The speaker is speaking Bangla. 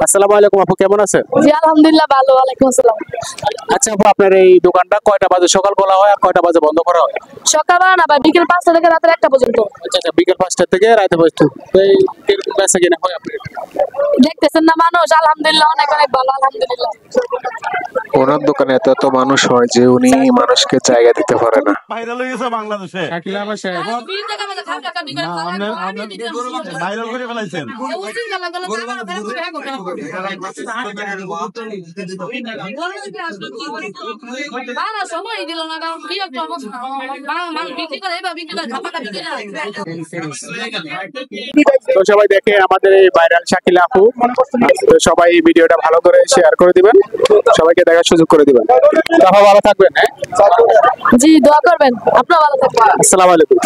আসসালামু আলাইকুম আপু, কেমন আছেন? জি আলহামদুলিল্লাহ ভালো। ওয়ালাইকুম আসসালাম। আচ্ছা আপু, আপনার এই দোকানটা কয়টা বাজে সকাল খোলা হয় আর কয়টা বাজে বন্ধ করা হয়? সকালবেলা না ভাই, বিকেল 5টা থেকে রাতের 1টা পর্যন্ত। আচ্ছা আচ্ছা, বিকেল 5টা থেকে রাতে 5টা। এই কিরকম বেচা কিনা হয় আপনার? দেখতেছেন না মানুষ, আলহামদুলিল্লাহ অনেক অনেক ভালো, আলহামদুলিল্লাহ। ওনার দোকানে এত এত মানুষ হয় যে উনি মানুষকে জায়গা দিতে পারে না। ভাইরাল হয়ে গেছে বাংলাদেশে। ভাইরাল করে ফেলাইছেন। তো সবাই দেখে আমাদের এই ভাইরাল শাকিলা আপু। তো সবাই এই ভিডিওটা ভালো করে শেয়ার করে দিবেন, সবাইকে দেখার সুযোগ করে দিবেন। তাহলে ভালো থাকবেন। হ্যাঁ, জি দোয়া করবেন, আপনারা ভালো থাকবেন। আসসালামু আলাইকুম।